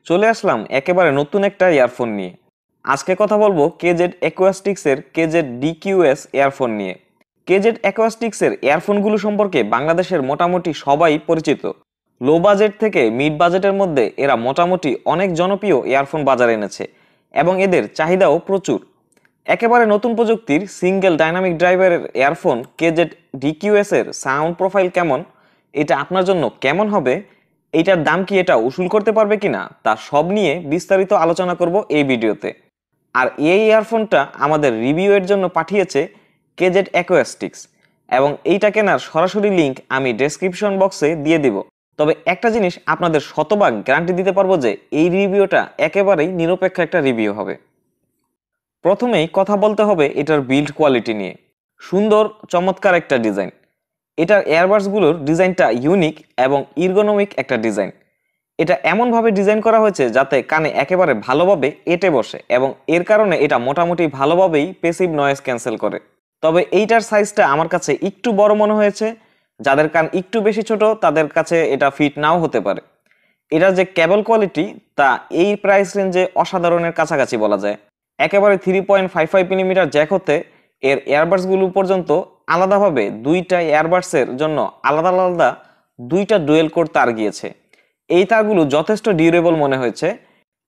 চলে আসলাম একেবারে নতুন একটা ইয়ারফোন নিয়ে। আজকে কথা বলবো কেজেড অ্যাকোয়াস্টিক্সের কেজেড ডিকিউএস ইয়ারফোন নিয়ে। কেজেড অ্যাকোয়াস্টিক্সের ইয়ারফোনগুলো সম্পর্কে বাংলাদেশের মোটামুটি সবাই পরিচিত। লো বাজেট থেকে মিড বাজেটের মধ্যে এরা মোটামুটি অনেক জনপ্রিয় ইয়ারফোন বাজারে এনেছে এবং এদের চাহিদাও প্রচুর। একেবারে নতুন প্রযুক্তির সিঙ্গেল ডাইনামিক ড্রাইভারের ইয়ারফোন কেজেড ডিকিউএস এর সাউন্ড প্রোফাইল কেমন, এটা আপনার জন্য কেমন হবে, এইটার দাম কি এটা উসুল করতে পারবে কিনা, তা সব নিয়ে বিস্তারিত আলোচনা করব এই ভিডিওতে। আর এই ইয়ারফোনটা আমাদের রিভিউ এর জন্য পাঠিয়েছে কেজেড অ্যাকোয়াস্টিক্স এবং এইটা কেনার সরাসরি লিংক আমি ডেসক্রিপশন বক্সে দিয়ে দিব। তবে একটা জিনিস আপনাদের শতভাগ গ্যারান্টি দিতে পারবো যে এই রিভিউটা একেবারেই নিরপেক্ষ একটা রিভিউ হবে। প্রথমেই কথা বলতে হবে এটার বিল্ড কোয়ালিটি নিয়ে। সুন্দর চমৎকার একটা ডিজাইন। এটার এয়ারবাডসগুলোর ডিজাইনটা ইউনিক এবং ইরগোনমিক একটা ডিজাইন। এটা এমনভাবে ডিজাইন করা হয়েছে যাতে কানে একেবারে ভালোভাবে এঁটে বসে এবং এর কারণে এটা মোটামুটি ভালোভাবেই প্যাসিভ নয়েজ ক্যান্সেল করে। তবে এইটার সাইজটা আমার কাছে একটু বড় মনে হয়েছে। যাদের কান একটু বেশি ছোট তাদের কাছে এটা ফিট নাও হতে পারে। এটার যে কেবল কোয়ালিটি তা এই প্রাইস রেঞ্জে অসাধারণের কাছাকাছি বলা যায়। একেবারে 3.55 মিলিমিটার জ্যাক হতে এর এয়ারবাডসগুলো পর্যন্ত আলাদাভাবে দুইটা এয়ারবাডসের জন্য আলাদা আলাদা দুইটা ডুয়েল কোর তার গিয়েছে। এই তারগুলো যথেষ্ট ডিউরেবল মনে হয়েছে।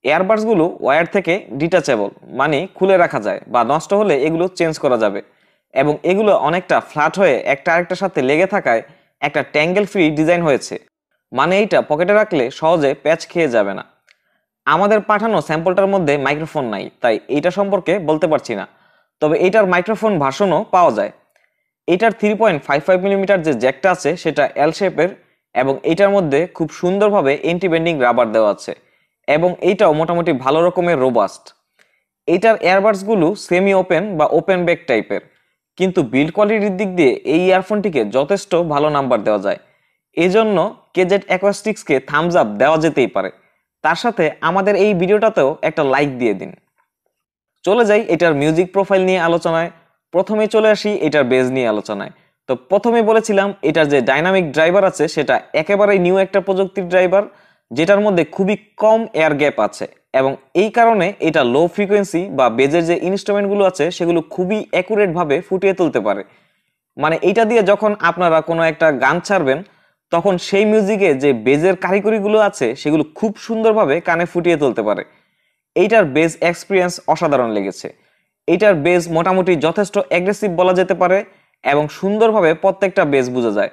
এয়ারবাডসগুলো ওয়্যার থেকে ডিটাচেবল, মানে খুলে রাখা যায় বা নষ্ট হলে এগুলো চেঞ্জ করা যাবে এবং এগুলো অনেকটা ফ্ল্যাট হয়ে একটা আরেকটার সাথে লেগে থাকায় একটা ট্যাঙ্গেল ফ্রি ডিজাইন হয়েছে, মানে এইটা পকেটে রাখলে সহজে প্যাচ খেয়ে যাবে না। আমাদের পাঠানো স্যাম্পলটার মধ্যে মাইক্রোফোন নাই, তাই এইটা সম্পর্কে বলতে পারছি না। তবে এইটার মাইক্রোফোন ভার্সনও পাওয়া যায়। এইটার 3.55 মিলিমিটার যে জ্যাকটা আছে সেটা এল শেপের এবং এইটার মধ্যে খুব সুন্দরভাবে এন্টি বেন্ডিং রাবার দেওয়া আছে এবং এইটাও মোটামুটি ভালো রকমের রোবাস্ট। এইটার এয়ারবাডসগুলো সেমি ওপেন বা ওপেন ব্যাক টাইপের, কিন্তু বিল্ড কোয়ালিটির দিক দিয়ে এই ইয়ারফোনটিকে যথেষ্ট ভালো নাম্বার দেওয়া যায়। এই জন্য কেজেড অ্যাকোয়াস্টিক্সকে থামস আপ দেওয়া যেতেই পারে। তার সাথে আমাদের এই ভিডিওটাতেও একটা লাইক দিয়ে দিন। চলে যাই এটার মিউজিক প্রোফাইল নিয়ে আলোচনায়। প্রথমে চলে আসি এটার বেজ নিয়ে আলোচনায়। তো প্রথমে বলেছিলাম এটার যে ডাইনামিক ড্রাইভার আছে সেটা একেবারেই নিউ একটা প্রযুক্তির ড্রাইভার, যেটার মধ্যে খুবই কম এয়ার গ্যাপ আছে এবং এই কারণে এটা লো ফ্রিকোয়েন্সি বা বেজের যে ইনস্ট্রুমেন্টগুলো আছে সেগুলো খুবই অ্যাকুরেট ভাবে ফুটিয়ে তুলতে পারে। মানে এইটা দিয়ে যখন আপনারা কোনো একটা গান ছাড়বেন তখন সেই মিউজিকে যে বেজের কারিগরিগুলো আছে সেগুলো খুব সুন্দরভাবে কানে ফুটিয়ে তুলতে পারে। এইটার বেজ এক্সপিরিয়েন্স অসাধারণ লেগেছে। এইটার বেজ মোটামুটি যথেষ্ট অ্যাগ্রেসিভ বলা যেতে পারে এবং সুন্দরভাবে প্রত্যেকটা বেজ বোঝা যায়।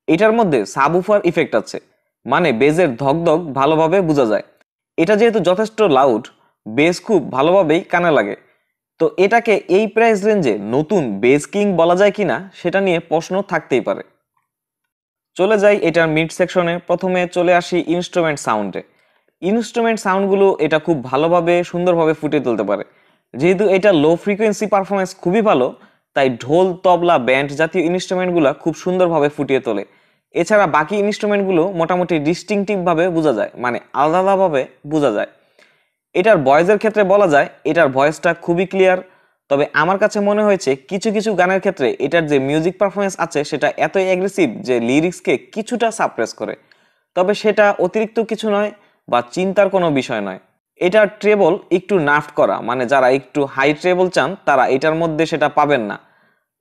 এটার মধ্যে সাবউফার ইফেক্ট আছে, মানে বেজের ধকধক ভালোভাবে বোঝা যায়। এটা যেহেতু যথেষ্ট লাউড, বেজ খুব ভালোভাবেই কানে লাগে। তো এটাকে এই প্রাইস রেঞ্জে নতুন বেজ কিং বলা যায় কিনা সেটা নিয়ে প্রশ্ন থাকতেই পারে। চলে যাই এটার মিড সেকশনে। প্রথমে চলে আসি ইনস্ট্রুমেন্ট সাউন্ডে। ইনস্ট্রুমেন্ট সাউন্ডগুলো এটা খুব ভালোভাবে সুন্দরভাবে ফুটিয়ে তুলতে পারে। যেহেতু এটা লো ফ্রিকোয়েন্সি পারফরমেন্স খুবই ভালো, তাই ঢোল, তবলা, ব্যান্ড জাতীয় ইনস্ট্রুমেন্টগুলো খুব সুন্দরভাবে ফুটিয়ে তোলে। এছাড়া বাকি ইনস্ট্রুমেন্টগুলো মোটামুটি ডিস্টিংটিভভাবে বোঝা যায়, মানে আলাদা আলাদাভাবে বোঝা যায়। এটার ভয়েসের ক্ষেত্রে বলা যায় এটার ভয়েসটা খুবই ক্লিয়ার। তবে আমার কাছে মনে হয়েছে কিছু কিছু গানের ক্ষেত্রে এটার যে মিউজিক পারফরমেন্স আছে সেটা এতই অ্যাগ্রেসিভ যে লিরিক্সকে কিছুটা সাপ্রেস করে। তবে সেটা অতিরিক্ত কিছু নয় বা চিন্তার কোনো বিষয় নয়। এটার ট্রেবল একটু নাফট করা, মানে যারা একটু হাই ট্রেবল চান তারা এটার মধ্যে সেটা পাবেন না।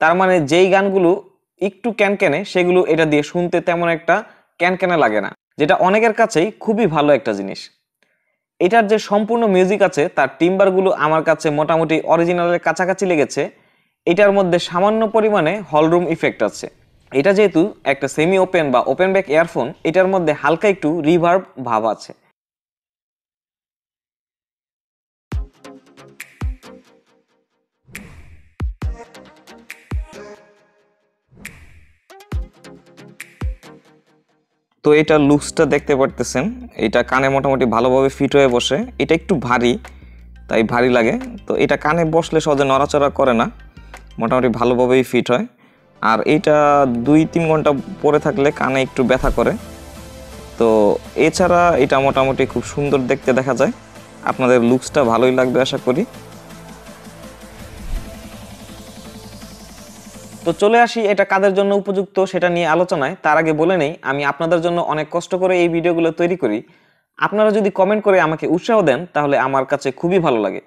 তার মানে যেই গানগুলো একটু ক্যানক্যানে সেগুলো এটা দিয়ে শুনতে তেমন একটা ক্যানক্যানে লাগে না, যেটা অনেকের কাছেই খুবই ভালো একটা জিনিস। এটার যে সম্পূর্ণ মিউজিক আছে তার টিম্বারগুলো আমার কাছে মোটামুটি অরিজিনালের কাছাকাছি লেগেছে। এটার মধ্যে সামান্য পরিমাণে হলরুম ইফেক্ট আছে। এটা যেহেতু একটা সেমি ওপেন বা ওপেন ব্যাক ইয়ারফোন, এটার মধ্যে হালকা একটু রিভার্ব ভাব আছে। তো এটার লুকসটা দেখতে পারতেছেন, এটা কানে মোটামুটি ভালোভাবে ফিট হয়ে বসে। এটা একটু ভারী, তাই ভারী লাগে। তো এটা কানে বসলে সহজে নড়াচড়া করে না, মোটামুটি ভালোভাবেই ফিট হয়। আর এটা 2-3 ঘন্টা পরে থাকলে কানে একটু ব্যথা করে। তো এছাড়া এটা মোটামুটি খুব সুন্দর দেখতে দেখা যায়। আপনাদের লুকসটা ভালোই লাগবে আশা করি। তো চলে আসি এটা কাদের জন্য উপযুক্ত সেটা নিয়ে আলোচনায়। তার আগে বলে নেই আমি আপনাদের জন্য অনেক কষ্ট করে এই ভিডিওগুলো তৈরি করি। আপনারা যদি কমেন্ট করে আমাকে উৎসাহ দেন তাহলে আমার কাছে খুবই ভালো লাগে।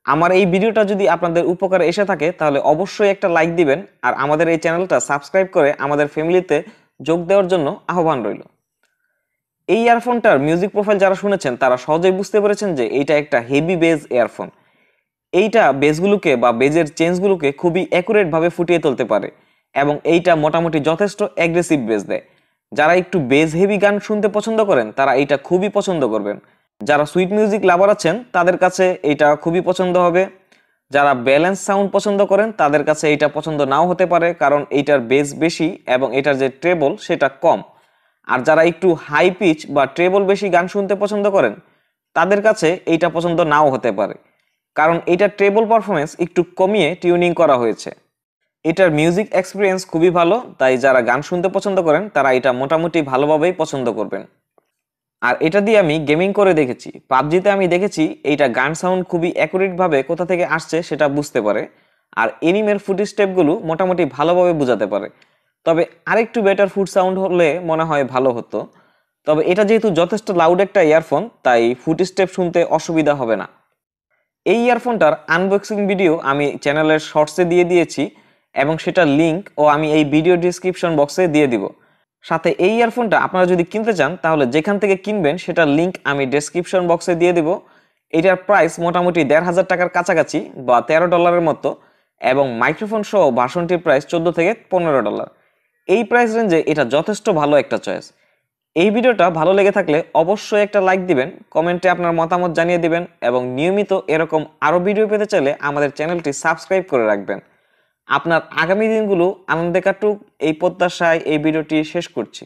আমার এই ভিডিওটা যদি আপনাদের উপকারে এসে থাকে তাহলে অবশ্যই একটা লাইক দিবেন আর আমাদের এই চ্যানেলটা সাবস্ক্রাইব করে আমাদের ফ্যামিলিতে যোগ দেওয়ার জন্য আহ্বান রইল। এই ইয়ারফোনটার মিউজিক প্রোফাইল যারা শুনেছেন তারা সহজেই বুঝতে পেরেছেন যে এইটা একটা হেভি বেজ ইয়ারফোন। এইটা বেজগুলোকে বা বেজের চেঞ্জগুলোকে খুবই অ্যাকুরেট ভাবে ফুটিয়ে তুলতে পারে এবং এইটা মোটামুটি যথেষ্ট অ্যাগ্রেসিভ বেজ দেয়। যারা একটু বেজ হেভি গান শুনতে পছন্দ করেন তারা এইটা খুবই পছন্দ করবেন। যারা সুইট মিউজিক লাভার আছেন তাদের কাছে এইটা খুবই পছন্দ হবে। যারা ব্যালেন্স সাউন্ড পছন্দ করেন তাদের কাছে এইটা পছন্দ নাও হতে পারে, কারণ এইটার বেস বেশি এবং এটার যে ট্রেবল সেটা কম। আর যারা একটু হাই পিচ বা ট্রেবল বেশি গান শুনতে পছন্দ করেন তাদের কাছে এইটা পছন্দ নাও হতে পারে, কারণ এইটার ট্রেবল পারফরমেন্স একটু কমিয়ে টিউনিং করা হয়েছে। এটার মিউজিক এক্সপিরিয়েন্স খুবই ভালো, তাই যারা গান শুনতে পছন্দ করেন তারা এটা মোটামুটি ভালোভাবেই পছন্দ করবেন। আর এটা দিয়ে আমি গেমিং করে দেখেছি, পাবজিতে আমি দেখেছি এইটা গান সাউন্ড খুবই অ্যাকুরেট ভাবে কোথা থেকে আসছে সেটা বুঝতে পারে আর এনিমের ফুট স্টেপগুলো মোটামুটি ভালোভাবে বোঝাতে পারে। তবে আরেকটু বেটার ফুট সাউন্ড হলে মনে হয় ভালো হতো। তবে এটা যেহেতু যথেষ্ট লাউড একটা ইয়ারফোন তাই ফুট স্টেপ শুনতে অসুবিধা হবে না। এই ইয়ারফোনটার আনবক্সিং ভিডিও আমি চ্যানেলের শর্টসে দিয়ে দিয়েছি এবং সেটার লিঙ্ক ও আমি এই ভিডিও ডিসক্রিপশন বক্সে দিয়ে দিব। সাথে এই ইয়ারফোনটা আপনারা যদি কিনতে চান তাহলে যেখান থেকে কিনবেন সেটার লিঙ্ক আমি ডেসক্রিপশন বক্সে দিয়ে দিব। এটার প্রাইস মোটামুটি ১,৫০০ টাকার কাছাকাছি বা $১৩ মতো এবং মাইক্রোফোন সহ ভার্সনটির প্রাইস $১৪ থেকে $১৫। এই প্রাইস রেঞ্জে এটা যথেষ্ট ভালো একটা চয়েস। এই ভিডিওটা ভালো লেগে থাকলে অবশ্যই একটা লাইক দিবেন, কমেন্টে আপনার মতামত জানিয়ে দিবেন এবং নিয়মিত এরকম আরও ভিডিও পেতে চাইলে আমাদের চ্যানেলটি সাবস্ক্রাইব করে রাখবেন। আপনার আগামী দিনগুলো আনন্দে কাটুক এই প্রত্যাশায় এই ভিডিওটি শেষ করছি।